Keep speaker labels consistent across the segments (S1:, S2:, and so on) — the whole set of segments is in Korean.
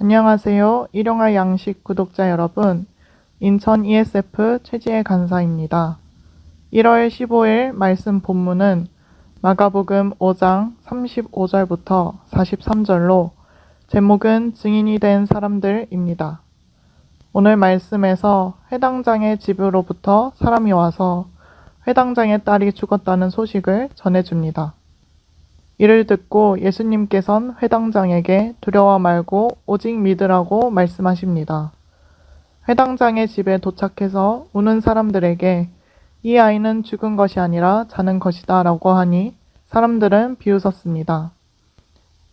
S1: 안녕하세요. 일용할 양식 구독자 여러분. 인천 ESF 최지혜 간사입니다. 1월 15일 말씀 본문은 마가복음 5장 35절부터 43절로 제목은 증인이 된 사람들입니다. 오늘 말씀에서 회당장의 집으로부터 사람이 와서 회당장의 딸이 죽었다는 소식을 전해줍니다. 이를 듣고 예수님께선 회당장에게 두려워 말고 오직 믿으라고 말씀하십니다. 회당장의 집에 도착해서 우는 사람들에게 이 아이는 죽은 것이 아니라 자는 것이다 라고 하니 사람들은 비웃었습니다.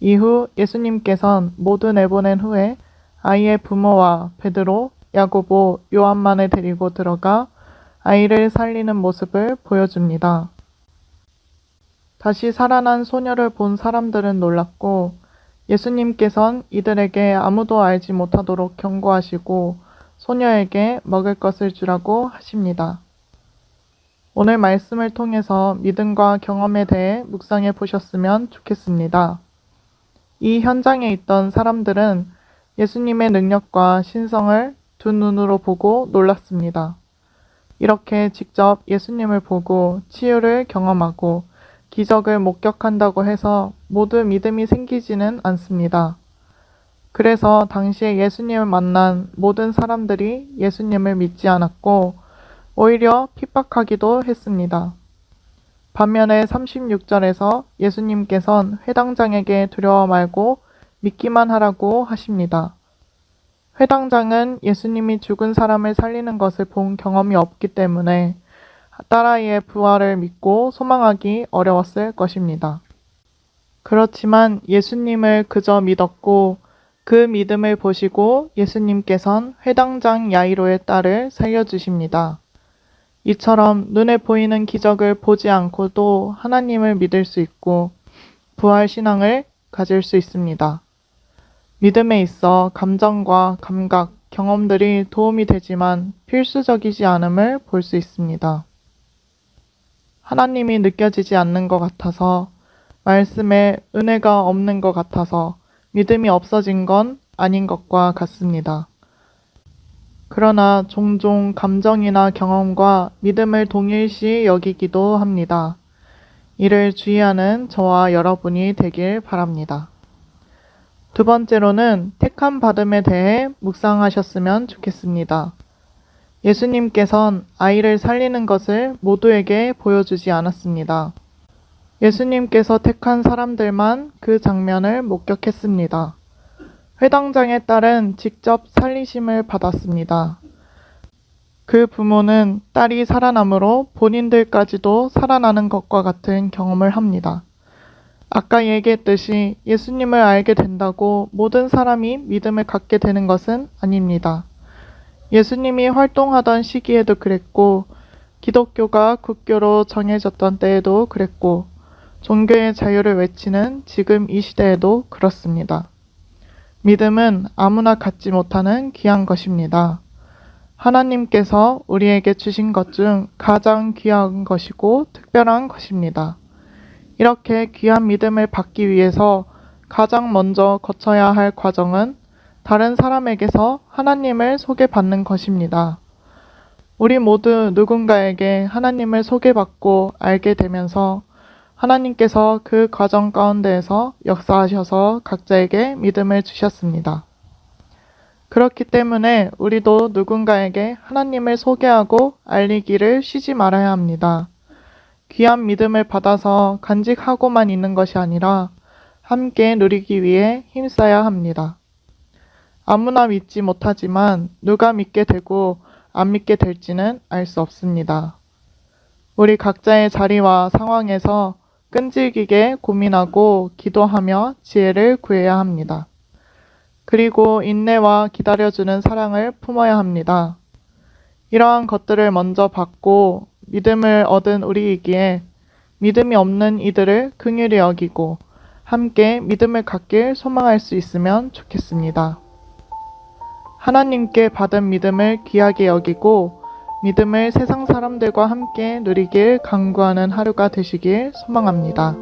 S1: 이후 예수님께선 모두 내보낸 후에 아이의 부모와 베드로, 야고보, 요한만을 데리고 들어가 아이를 살리는 모습을 보여줍니다. 다시 살아난 소녀를 본 사람들은 놀랐고 예수님께선 이들에게 아무도 알지 못하도록 경고하시고 소녀에게 먹을 것을 주라고 하십니다. 오늘 말씀을 통해서 믿음과 경험에 대해 묵상해 보셨으면 좋겠습니다. 이 현장에 있던 사람들은 예수님의 능력과 신성을 두 눈으로 보고 놀랐습니다. 이렇게 직접 예수님을 보고 치유를 경험하고 기적을 목격한다고 해서 모두 믿음이 생기지는 않습니다. 그래서 당시에 예수님을 만난 모든 사람들이 예수님을 믿지 않았고 오히려 핍박하기도 했습니다. 반면에 36절에서 예수님께선 회당장에게 두려워 말고 믿기만 하라고 하십니다. 회당장은 예수님이 죽은 사람을 살리는 것을 본 경험이 없기 때문에 딸아이의 부활을 믿고 소망하기 어려웠을 것입니다. 그렇지만 예수님을 그저 믿었고 그 믿음을 보시고 예수님께선 회당장 야이로의 딸을 살려주십니다. 이처럼 눈에 보이는 기적을 보지 않고도 하나님을 믿을 수 있고 부활신앙을 가질 수 있습니다. 믿음에 있어 감정과 감각, 경험들이 도움이 되지만 필수적이지 않음을 볼 수 있습니다. 하나님이 느껴지지 않는 것 같아서, 말씀에 은혜가 없는 것 같아서 믿음이 없어진 건 아닌 것과 같습니다. 그러나 종종 감정이나 경험과 믿음을 동일시 여기기도 합니다. 이를 주의하는 저와 여러분이 되길 바랍니다. 두 번째로는 택함 받음에 대해 묵상하셨으면 좋겠습니다. 예수님께선 아이를 살리는 것을 모두에게 보여주지 않았습니다. 예수님께서 택한 사람들만 그 장면을 목격했습니다. 회당장의 딸은 직접 살리심을 받았습니다. 그 부모는 딸이 살아남으로 본인들까지도 살아나는 것과 같은 경험을 합니다. 아까 얘기했듯이 예수님을 알게 된다고 모든 사람이 믿음을 갖게 되는 것은 아닙니다. 예수님이 활동하던 시기에도 그랬고 기독교가 국교로 정해졌던 때에도 그랬고 종교의 자유를 외치는 지금 이 시대에도 그렇습니다. 믿음은 아무나 갖지 못하는 귀한 것입니다. 하나님께서 우리에게 주신 것 중 가장 귀한 것이고 특별한 것입니다. 이렇게 귀한 믿음을 받기 위해서 가장 먼저 거쳐야 할 과정은 다른 사람에게서 하나님을 소개받는 것입니다. 우리 모두 누군가에게 하나님을 소개받고 알게 되면서 하나님께서 그 과정 가운데에서 역사하셔서 각자에게 믿음을 주셨습니다. 그렇기 때문에 우리도 누군가에게 하나님을 소개하고 알리기를 쉬지 말아야 합니다. 귀한 믿음을 받아서 간직하고만 있는 것이 아니라 함께 누리기 위해 힘써야 합니다. 아무나 믿지 못하지만 누가 믿게 되고 안 믿게 될지는 알 수 없습니다. 우리 각자의 자리와 상황에서 끈질기게 고민하고 기도하며 지혜를 구해야 합니다. 그리고 인내와 기다려주는 사랑을 품어야 합니다. 이러한 것들을 먼저 받고 믿음을 얻은 우리이기에 믿음이 없는 이들을 긍휼히 여기고 함께 믿음을 갖길 소망할 수 있으면 좋겠습니다. 하나님께 받은 믿음을 귀하게 여기고 믿음을 세상 사람들과 함께 누리길 간구하는 하루가 되시길 소망합니다.